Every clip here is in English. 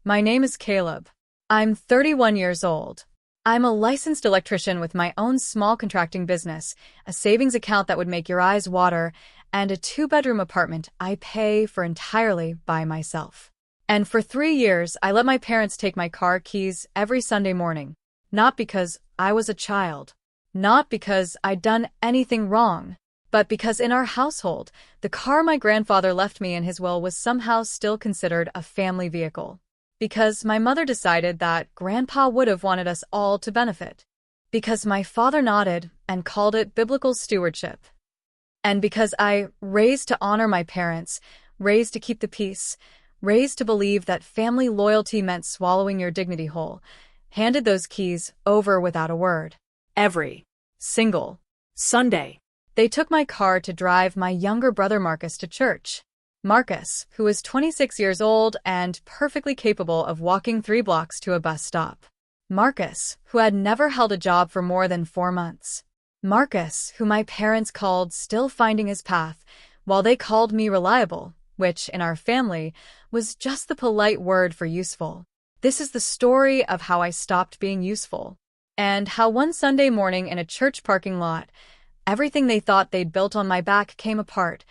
My name is Caleb. I'm 31 years old. I'm a licensed electrician with my own small contracting business, a savings account that would make your eyes water, and a two-bedroom apartment I pay for entirely by myself. And for 3 years, I let my parents take my car keys every Sunday morning. Not because I was a child. Not because I'd done anything wrong. But because in our household, the car my grandfather left me in his will was somehow still considered a family vehicle. Because my mother decided that Grandpa would have wanted us all to benefit. Because my father nodded and called it biblical stewardship. And because I raised to honor my parents, raised to keep the peace, raised to believe that family loyalty meant swallowing your dignity whole, handed those keys over without a word. Every single Sunday. They took my car to drive my younger brother Marcus to church. Marcus, who was 26 years old and perfectly capable of walking 3 blocks to a bus stop. Marcus, who had never held a job for more than 4 months. Marcus, who my parents called still finding his path, while they called me reliable, which, in our family, was just the polite word for useful. This is the story of how I stopped being useful. And how one Sunday morning in a church parking lot, everything they thought they'd built on my back came apart.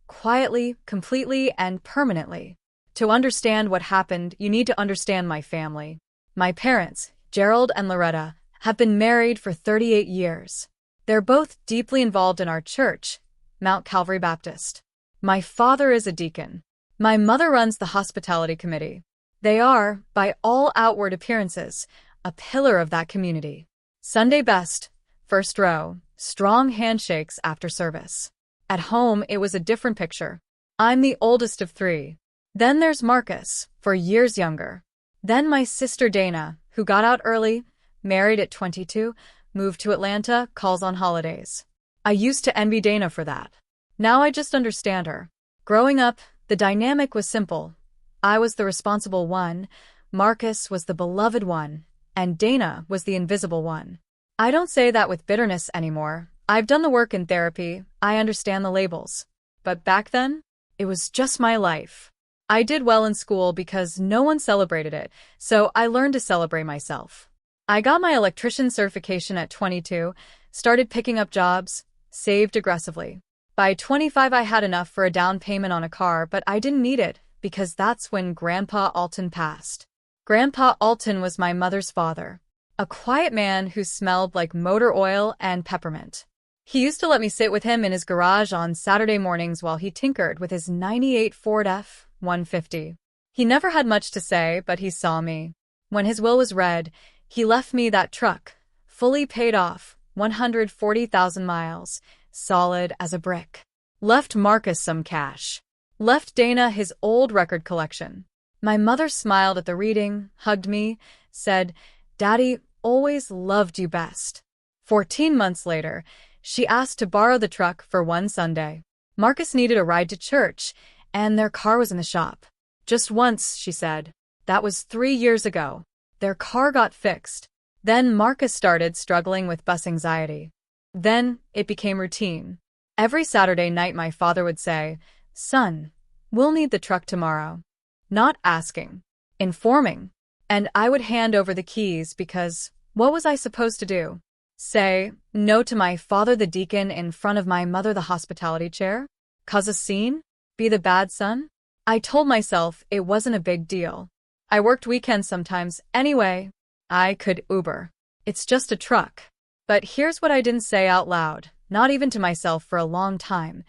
Quietly, completely, and permanently. To understand what happened, you need to understand my family. My parents, Gerald and Loretta, have been married for 38 years. They're both deeply involved in our church, Mount Calvary Baptist. My father is a deacon. My mother runs the hospitality committee. They are, by all outward appearances, a pillar of that community. Sunday best, first row, strong handshakes after service. At home, it was a different picture. I'm the oldest of 3. Then there's Marcus, 4 years younger. Then my sister Dana, who got out early, married at 22, moved to Atlanta, calls on holidays. I used to envy Dana for that. Now I just understand her. Growing up, the dynamic was simple. I was the responsible one, Marcus was the beloved one, and Dana was the invisible one. I don't say that with bitterness anymore. I've done the work in therapy, I understand the labels. But back then, it was just my life. I did well in school because no one celebrated it, so I learned to celebrate myself. I got my electrician certification at 22, started picking up jobs, saved aggressively. By 25 I had enough for a down payment on a car, but I didn't need it, because that's when Grandpa Alton passed. Grandpa Alton was my mother's father. A quiet man who smelled like motor oil and peppermint. He used to let me sit with him in his garage on Saturday mornings while he tinkered with his '98 Ford F-150. He never had much to say, but he saw me. When his will was read, he left me that truck, fully paid off, 140,000 miles, solid as a brick. Left Marcus some cash. Left Dana his old record collection. My mother smiled at the reading, hugged me, said, "Daddy always loved you best." 14 months later, she asked to borrow the truck for one Sunday. Marcus needed a ride to church, and their car was in the shop. Just once, she said. That was 3 years ago. Their car got fixed. Then Marcus started struggling with bus anxiety. Then it became routine. Every Saturday night my father would say, "Son, we'll need the truck tomorrow." Not asking. Informing. And I would hand over the keys because what was I supposed to do? Say no to my father the deacon in front of my mother the hospitality chair? Cause a scene? Be the bad son? I told myself it wasn't a big deal. I worked weekends sometimes anyway. I could Uber. It's just a truck. But here's what I didn't say out loud, not even to myself for a long time.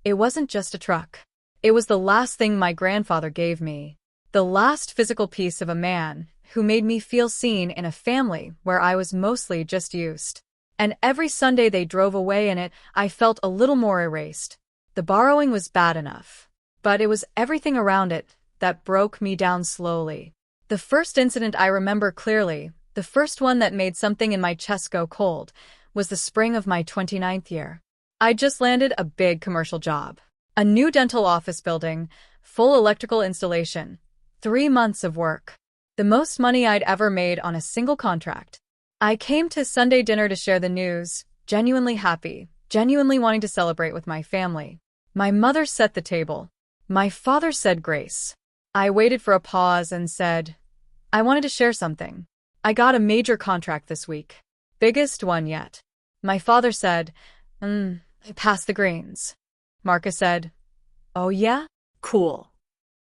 It wasn't just a truck. It was the last thing my grandfather gave me. The last physical piece of a man who made me feel seen in a family where I was mostly just used. And every Sunday they drove away in it, I felt a little more erased. The borrowing was bad enough. But it was everything around it that broke me down slowly. The first incident I remember clearly, the first one that made something in my chest go cold, was the spring of my 29th year. I just landed a big commercial job. A new dental office building, full electrical installation, 3 months of work. The most money I'd ever made on a single contract. I came to Sunday dinner to share the news, genuinely happy, genuinely wanting to celebrate with my family. My mother set the table. My father said grace. I waited for a pause and said, I wanted to share something. I got a major contract this week. Biggest one yet. My father said, pass the greens. Marcus said, oh yeah? Cool.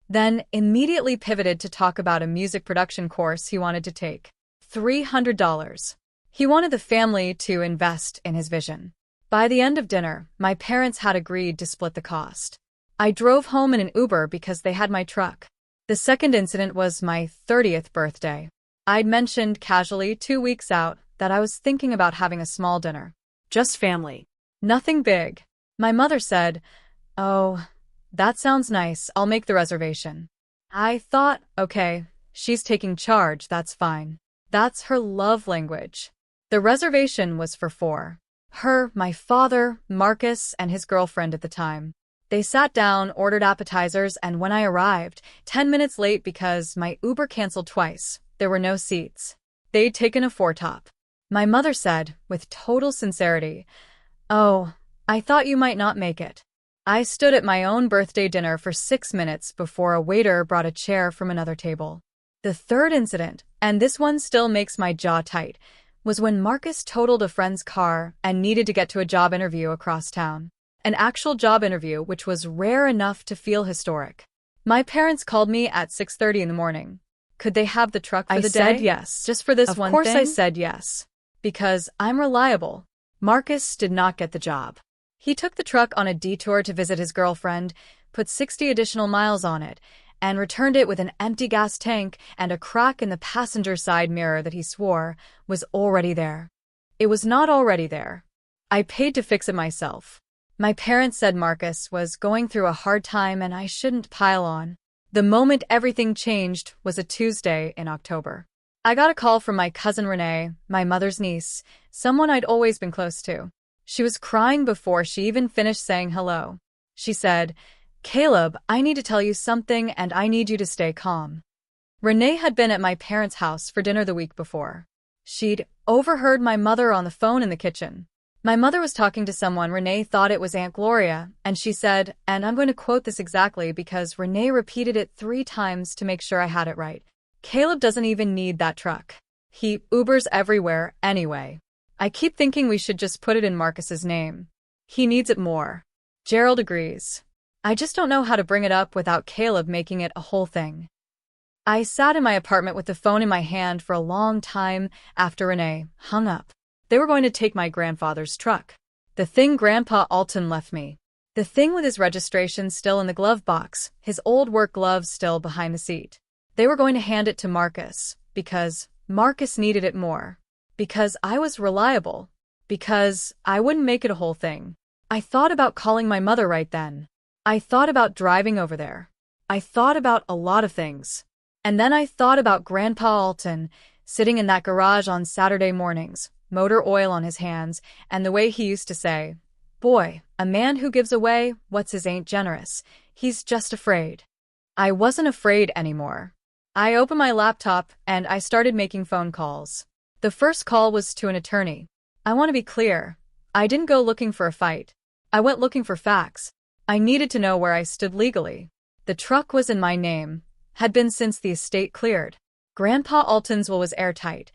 Then immediately pivoted to talk about a music production course he wanted to take. $300. He wanted the family to invest in his vision. By the end of dinner, my parents had agreed to split the cost. I drove home in an Uber because they had my truck. The second incident was my 30th birthday. I'd mentioned casually 2 weeks out that I was thinking about having a small dinner. Just family. Nothing big. My mother said, oh, that sounds nice, I'll make the reservation. I thought, okay, she's taking charge, that's fine. That's her love language. The reservation was for 4. Her, my father, Marcus, and his girlfriend at the time. They sat down, ordered appetizers, and when I arrived, 10 minutes late because my Uber canceled twice, there were no seats. They'd taken a 4-top. My mother said, with total sincerity, oh, I thought you might not make it. I stood at my own birthday dinner for 6 minutes before a waiter brought a chair from another table. The third incident, and this one still makes my jaw tight, was when Marcus totaled a friend's car and needed to get to a job interview across town. An actual job interview which was rare enough to feel historic. My parents called me at 6:30 in the morning. Could they have the truck for the day? I said yes. Just for this one thing? Of course I said yes. Because I'm reliable. Marcus did not get the job. He took the truck on a detour to visit his girlfriend, put 60 additional miles on it, and returned it with an empty gas tank and a crack in the passenger side mirror that he swore was already there. It was not already there. I paid to fix it myself. My parents said Marcus was going through a hard time and I shouldn't pile on. The moment everything changed was a Tuesday in October. I got a call from my cousin Renee, my mother's niece, someone I'd always been close to. She was crying before she even finished saying hello. She said, Caleb, I need to tell you something and I need you to stay calm. Renee had been at my parents' house for dinner the week before. She'd overheard my mother on the phone in the kitchen. My mother was talking to someone. Renee thought it was Aunt Gloria, and she said, and I'm going to quote this exactly because Renee repeated it 3 times to make sure I had it right. Caleb doesn't even need that truck. He Ubers everywhere anyway. I keep thinking we should just put it in Marcus's name. He needs it more. Gerald agrees. I just don't know how to bring it up without Caleb making it a whole thing. I sat in my apartment with the phone in my hand for a long time after Renee hung up. They were going to take my grandfather's truck. The thing Grandpa Alton left me. The thing with his registration still in the glove box, his old work gloves still behind the seat. They were going to hand it to Marcus, because Marcus needed it more. Because I was reliable. Because I wouldn't make it a whole thing. I thought about calling my mother right then. I thought about driving over there. I thought about a lot of things. And then I thought about Grandpa Alton, sitting in that garage on Saturday mornings, motor oil on his hands, and the way he used to say, boy, a man who gives away what's his ain't generous. He's just afraid. I wasn't afraid anymore. I opened my laptop and I started making phone calls. The first call was to an attorney. I want to be clear. I didn't go looking for a fight. I went looking for facts. I needed to know where I stood legally. The truck was in my name, had been since the estate cleared. Grandpa Alton's will was airtight.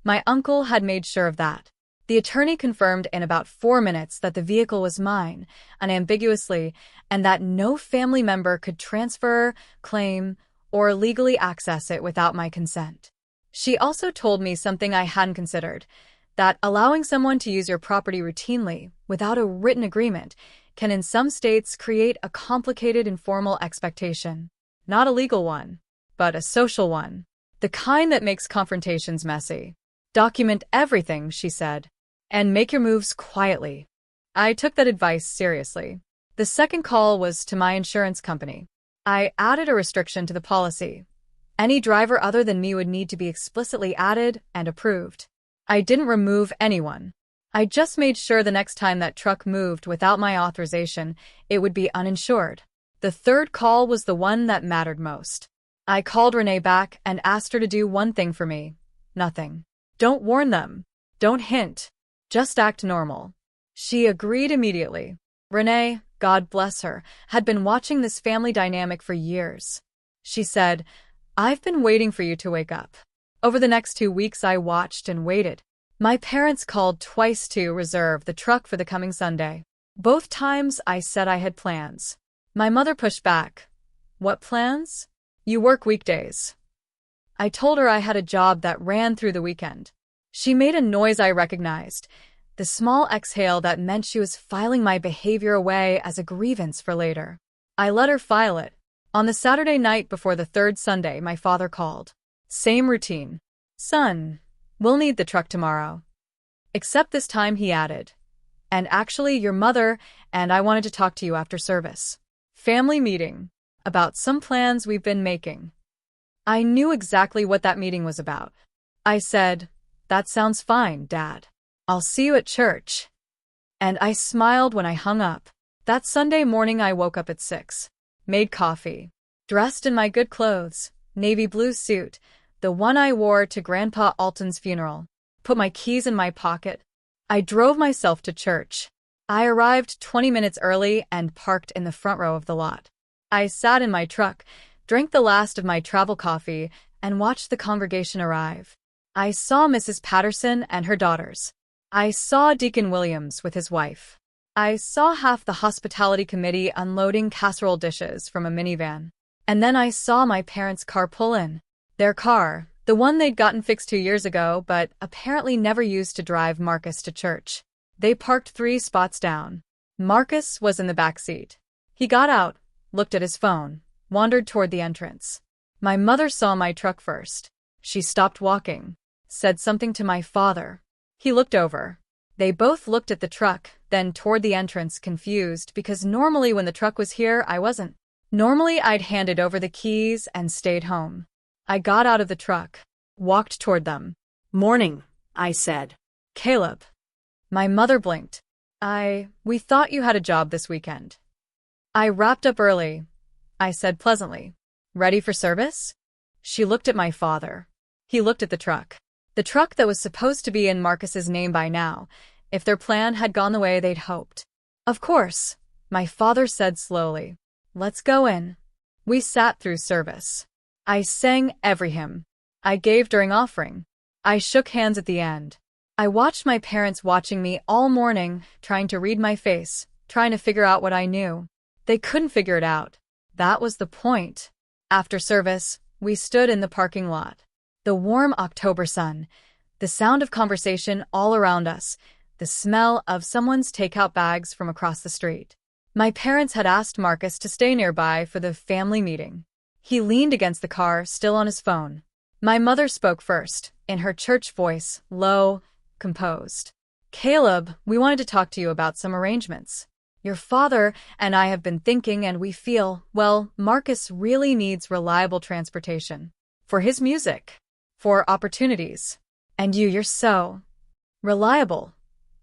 My uncle had made sure of that. The attorney confirmed in about 4 minutes that the vehicle was mine, unambiguously, and that no family member could transfer, claim, or legally access it without my consent. She also told me something I hadn't considered, that allowing someone to use your property routinely, without a written agreement, can in some states create a complicated informal expectation. Not a legal one, but a social one. The kind that makes confrontations messy. Document everything, she said, and make your moves quietly. I took that advice seriously. The second call was to my insurance company. I added a restriction to the policy. Any driver other than me would need to be explicitly added and approved. I didn't remove anyone. I just made sure the next time that truck moved without my authorization, it would be uninsured. The third call was the one that mattered most. I called Renee back and asked her to do one thing for me. Nothing. Don't warn them. Don't hint. Just act normal. She agreed immediately. Renee, God bless her, had been watching this family dynamic for years. She said, I've been waiting for you to wake up. Over the next 2 weeks, I watched and waited. My parents called twice to reserve the truck for the coming Sunday. Both times I said I had plans. My mother pushed back. What plans? You work weekdays. I told her I had a job that ran through the weekend. She made a noise I recognized, the small exhale that meant she was filing my behavior away as a grievance for later. I let her file it. On the Saturday night before the third Sunday, my father called. Same routine. Son, we'll need the truck tomorrow. Except this time he added, and actually your mother and I wanted to talk to you after service. Family meeting. About some plans we've been making. I knew exactly what that meeting was about. I said, that sounds fine, Dad. I'll see you at church. And I smiled when I hung up. That Sunday morning I woke up at 6. Made coffee. Dressed in my good clothes, navy blue suit, the one I wore to Grandpa Alton's funeral. Put my keys in my pocket. I drove myself to church. I arrived 20 minutes early and parked in the front row of the lot. I sat in my truck, drank the last of my travel coffee, and watched the congregation arrive. I saw Mrs. Patterson and her daughters. I saw Deacon Williams with his wife. I saw half the hospitality committee unloading casserole dishes from a minivan. And then I saw my parents' car pull in. Their car, the one they'd gotten fixed 2 years ago, but apparently never used to drive Marcus to church. They parked 3 spots down. Marcus was in the back seat. He got out, looked at his phone, wandered toward the entrance. My mother saw my truck first. She stopped walking, said something to my father. He looked over. They both looked at the truck, then toward the entrance, confused, because normally when the truck was here, I wasn't. Normally I'd handed over the keys and stayed home. I got out of the truck, walked toward them. Morning, I said. Caleb. My mother blinked. We thought you had a job this weekend. I wrapped up early, I said pleasantly. Ready for service? She looked at my father. He looked at the truck. The truck that was supposed to be in Marcus's name by now, if their plan had gone the way they'd hoped. Of course, my father said slowly. Let's go in. We sat through service. I sang every hymn. I gave during offering. I shook hands at the end. I watched my parents watching me all morning, trying to read my face, trying to figure out what I knew. They couldn't figure it out. That was the point. After service, we stood in the parking lot. The warm October sun, the sound of conversation all around us, the smell of someone's takeout bags from across the street. My parents had asked Marcus to stay nearby for the family meeting. He leaned against the car, still on his phone. My mother spoke first, in her church voice, low, composed. Caleb, we wanted to talk to you about some arrangements. Your father and I have been thinking, and we feel, well, Marcus really needs reliable transportation. For his music. For opportunities. And you're so reliable.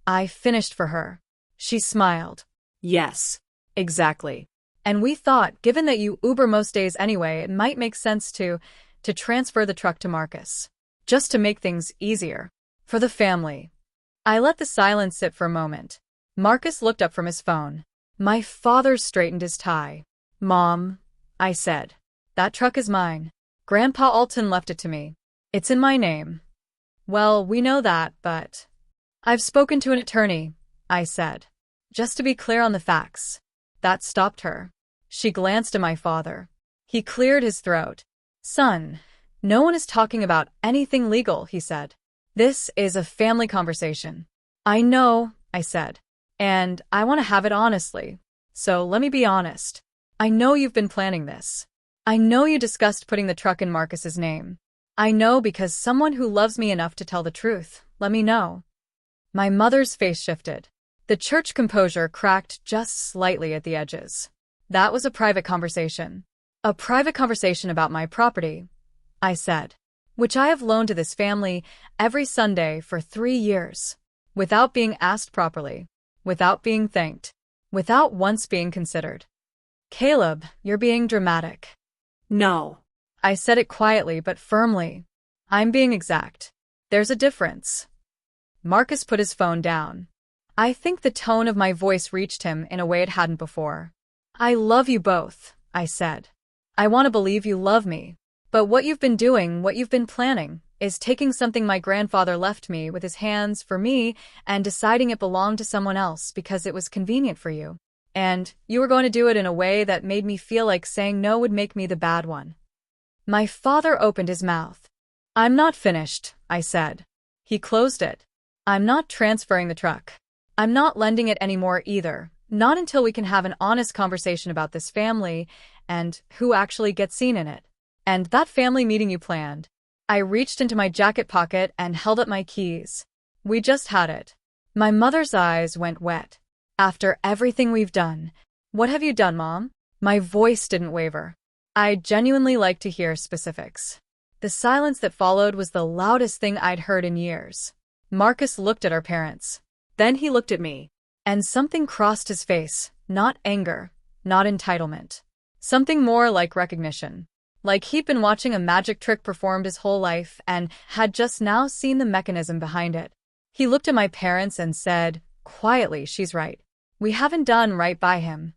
I finished for her. She smiled. Yes, exactly. And we thought, given that you Uber most days anyway, it might make sense to transfer the truck to Marcus. Just to make things easier. For the family. I let the silence sit for a moment. Marcus looked up from his phone. My father straightened his tie. Mom, I said. That truck is mine. Grandpa Alton left it to me. It's in my name. Well, we know that, but I've spoken to an attorney, I said. Just to be clear on the facts. That stopped her. She glanced at my father. He cleared his throat. Son, no one is talking about anything legal, he said. This is a family conversation. I know, I said. And I want to have it honestly. So let me be honest. I know you've been planning this. I know you discussed putting the truck in Marcus's name. I know because someone who loves me enough to tell the truth let me know. My mother's face shifted. The church composure cracked just slightly at the edges. That was a private conversation. A private conversation about my property, I said, which I have loaned to this family every Sunday for 3 years, without being asked properly. Without being thanked. Without once being considered. Caleb, you're being dramatic. No. I said it quietly but firmly. I'm being exact. There's a difference. Marcus put his phone down. I think the tone of my voice reached him in a way it hadn't before. I love you both, I said. I want to believe you love me. But what you've been doing, what you've been planning, is taking something my grandfather left me with his hands for me and deciding it belonged to someone else because it was convenient for you. And you were going to do it in a way that made me feel like saying no would make me the bad one. My father opened his mouth. I'm not finished, I said. He closed it. I'm not transferring the truck. I'm not lending it anymore either, not until we can have an honest conversation about this family and who actually gets seen in it. And that family meeting you planned. I reached into my jacket pocket and held up my keys. We just had it. My mother's eyes went wet. After everything we've done. What have you done, Mom? My voice didn't waver. I genuinely like to hear specifics. The silence that followed was the loudest thing I'd heard in years. Marcus looked at our parents. Then he looked at me. And something crossed his face. Not anger. Not entitlement. Something more like recognition. Like he'd been watching a magic trick performed his whole life and had just now seen the mechanism behind it. He looked at my parents and said, quietly, she's right. We haven't done right by him.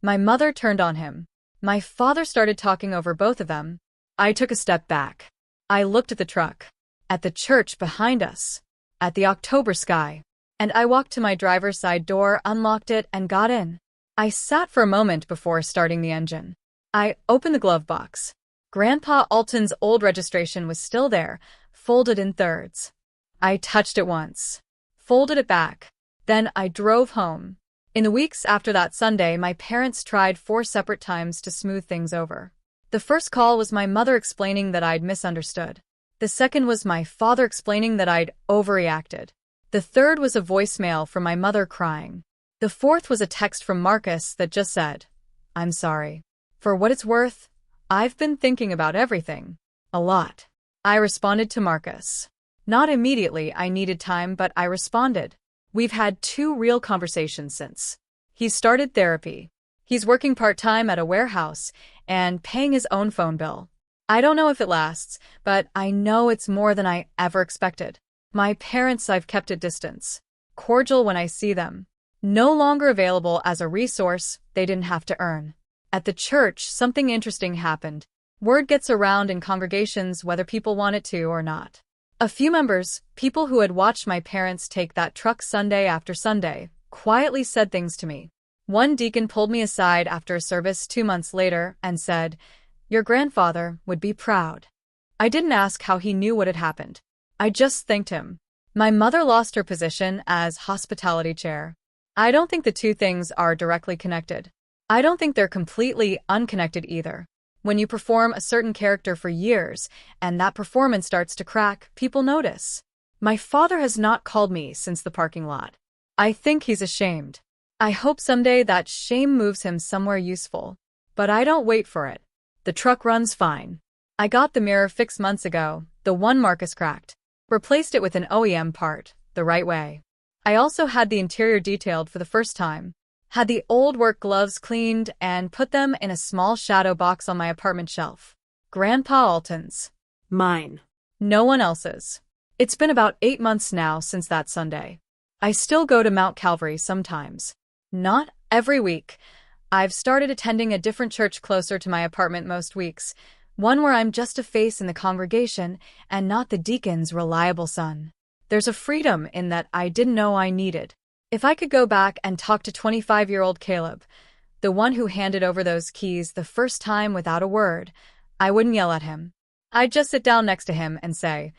My mother turned on him. My father started talking over both of them. I took a step back. I looked at the truck. At the church behind us. At the October sky. And I walked to my driver's side door, unlocked it, and got in. I sat for a moment before starting the engine. I opened the glove box. Grandpa Alton's old registration was still there, folded in thirds. I touched it once. Folded it back. Then I drove home. In the weeks after that Sunday, my parents tried 4 separate times to smooth things over. The first call was my mother explaining that I'd misunderstood. The second was my father explaining that I'd overreacted. The third was a voicemail from my mother crying. The fourth was a text from Marcus that just said, I'm sorry. For what it's worth, I've been thinking about everything. A lot. I responded to Marcus. Not immediately, I needed time, but I responded. We've had 2 real conversations since. He's started therapy. He's working part-time at a warehouse and paying his own phone bill. I don't know if it lasts, but I know it's more than I ever expected. My parents, I've kept at distance. Cordial when I see them. No longer available as a resource they didn't have to earn. At the church, something interesting happened. Word gets around in congregations whether people want it to or not. A few members, people who had watched my parents take that truck Sunday after Sunday, quietly said things to me. One deacon pulled me aside after a service 2 months later and said, Your grandfather would be proud. I didn't ask how he knew what had happened. I just thanked him. My mother lost her position as hospitality chair. I don't think the 2 things are directly connected. I don't think they're completely unconnected either. When you perform a certain character for years and that performance starts to crack, people notice. My father has not called me since the parking lot. I think he's ashamed. I hope someday that shame moves him somewhere useful. But I don't wait for it. The truck runs fine. I got the mirror fixed months ago, the one Marcus cracked. Replaced it with an OEM part, the right way. I also had the interior detailed for the first time. Had the old work gloves cleaned and put them in a small shadow box on my apartment shelf. Grandpa Alton's. Mine. No one else's. It's been about 8 months now since that Sunday. I still go to Mount Calvary sometimes. Not every week. I've started attending a different church closer to my apartment most weeks, one where I'm just a face in the congregation and not the deacon's reliable son. There's a freedom in that I didn't know I needed. If I could go back and talk to 25-year-old Caleb, the one who handed over those keys the first time without a word, I wouldn't yell at him. I'd just sit down next to him and say,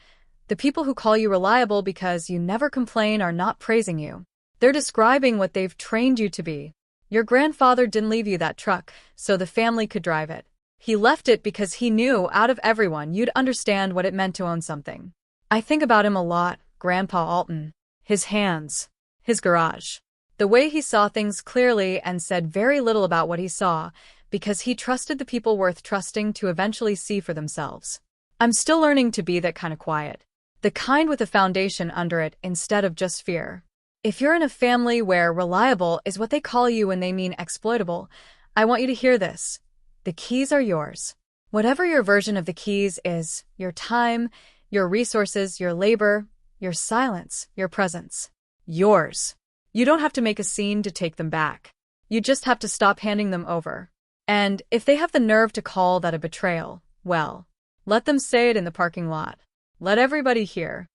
the people who call you reliable because you never complain are not praising you. They're describing what they've trained you to be. Your grandfather didn't leave you that truck so the family could drive it. He left it because he knew out of everyone you'd understand what it meant to own something. I think about him a lot, Grandpa Alton. His hands. His garage. The way he saw things clearly and said very little about what he saw, because he trusted the people worth trusting to eventually see for themselves. I'm still learning to be that kind of quiet. The kind with a foundation under it instead of just fear. If you're in a family where reliable is what they call you when they mean exploitable, I want you to hear this. The keys are yours. Whatever your version of the keys is, your time, your resources, your labor, your silence, your presence. Yours. You don't have to make a scene to take them back. You just have to stop handing them over. And if they have the nerve to call that a betrayal, well, Let them say it in the parking lot. Let everybody hear.